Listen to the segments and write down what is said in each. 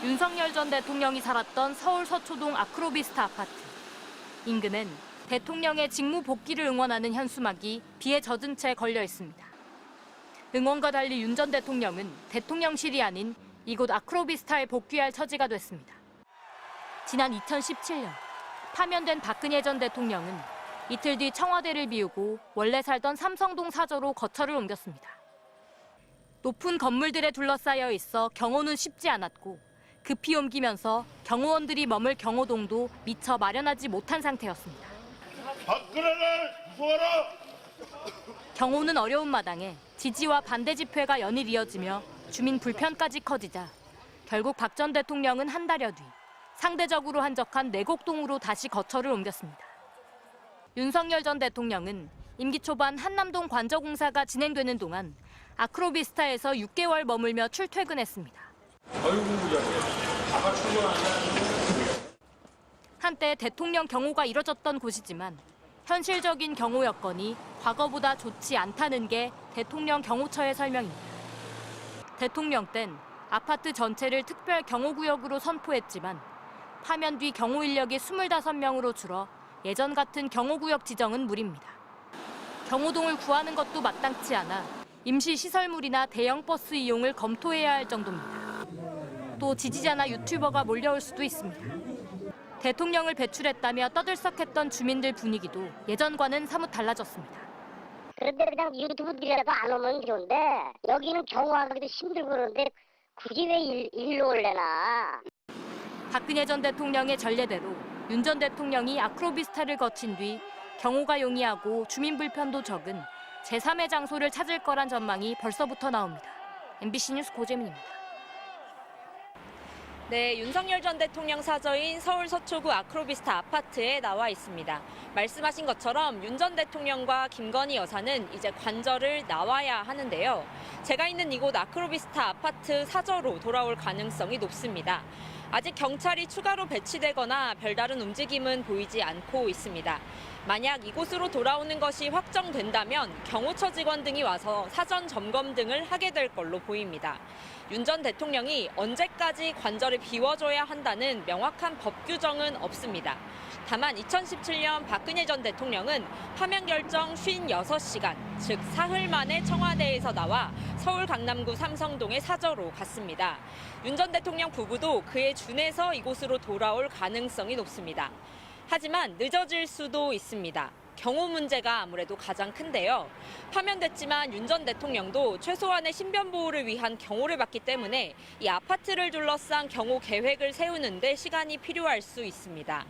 윤석열 전 대통령이 살았던 서울 서초동 아크로비스타 아파트. 인근엔 대통령의 직무 복귀를 응원하는 현수막이 비에 젖은 채 걸려 있습니다. 응원과 달리 윤 전 대통령은 대통령실이 아닌 이곳 아크로비스타에 복귀할 처지가 됐습니다. 지난 2017년 파면된 박근혜 전 대통령은 이틀 뒤 청와대를 비우고 원래 살던 삼성동 사저로 거처를 옮겼습니다. 높은 건물들에 둘러싸여 있어 경호는 쉽지 않았고 급히 옮기면서 경호원들이 머물 경호동도 미처 마련하지 못한 상태였습니다. 박근혜를 구하라! 경호는 어려운 마당에 지지와 반대 집회가 연일 이어지며 주민 불편까지 커지자 결국 박 전 대통령은 한 달여 뒤 상대적으로 한적한 내곡동으로 다시 거처를 옮겼습니다. 윤석열 전 대통령은 임기 초반 한남동 관저공사가 진행되는 동안 아크로비스타에서 6개월 머물며 출퇴근했습니다. 한때 대통령 경호가 이뤄졌던 곳이지만 현실적인 경호 여건이 과거보다 좋지 않다는 게 대통령 경호처의 설명입니다. 대통령 땐 아파트 전체를 특별 경호구역으로 선포했지만 파면 뒤 경호 인력이 25명으로 줄어 예전 같은 경호구역 지정은 무리입니다. 경호동을 구하는 것도 마땅치 않아 임시 시설물이나 대형 버스 이용을 검토해야 할 정도입니다. 또 지지자나 유튜버가 몰려올 수도 있습니다. 대통령을 배출했다며 떠들썩했던 주민들 분위기도 예전과는 사뭇 달라졌습니다. 그런데 그냥 유튜브들이라도 안 오면 좋은데 여기는 경호하기도 힘들고 그러는데 굳이 왜 일로 올래나. 박근혜 전 대통령의 전례대로 윤 전 대통령이 아크로비스타를 거친 뒤 경호가 용이하고 주민 불편도 적은 제3의 장소를 찾을 거란 전망이 벌써부터 나옵니다. MBC 뉴스 고재민입니다. 네, 윤석열 전 대통령 사저인 서울 서초구 아크로비스타 아파트에 나와 있습니다. 말씀하신 것처럼 윤 전 대통령과 김건희 여사는 이제 관저를 나와야 하는데요. 제가 있는 이곳 아크로비스타 아파트 사저로 돌아올 가능성이 높습니다. 아직 경찰이 추가로 배치되거나 별다른 움직임은 보이지 않고 있습니다. 만약 이곳으로 돌아오는 것이 확정된다면 경호처 직원 등이 와서 사전 점검 등을 하게 될 걸로 보입니다. 윤 전 대통령이 언제까지 관저를 비워줘야 한다는 명확한 법 규정은 없습니다. 다만 2017년 박근혜 전 대통령은 파면 결정 56시간, 즉 사흘 만에 청와대에서 나와 서울 강남구 삼성동의 사저로 갔습니다. 윤 전 대통령 부부도 그에 준해서 이곳으로 돌아올 가능성이 높습니다. 하지만 늦어질 수도 있습니다. 경호 문제가 아무래도 가장 큰데요. 파면됐지만 윤 전 대통령도 최소한의 신변 보호를 위한 경호를 받기 때문에 이 아파트를 둘러싼 경호 계획을 세우는 데 시간이 필요할 수 있습니다.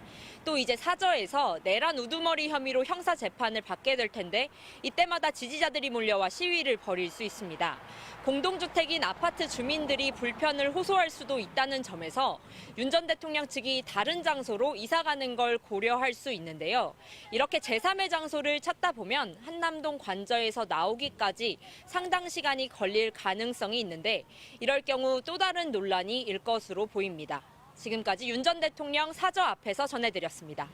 또 이제 사저에서 내란 우두머리 혐의로 형사 재판을 받게 될 텐데 이때마다 지지자들이 몰려와 시위를 벌일 수 있습니다. 공동주택인 아파트 주민들이 불편을 호소할 수도 있다는 점에서 윤 전 대통령 측이 다른 장소로 이사 가는 걸 고려할 수 있는데요. 이렇게 제3의 장소를 찾다 보면 한남동 관저에서 나오기까지 상당 시간이 걸릴 가능성이 있는데 이럴 경우 또 다른 논란이 일 것으로 보입니다. 지금까지 윤 전 대통령 사저 앞에서 전해드렸습니다.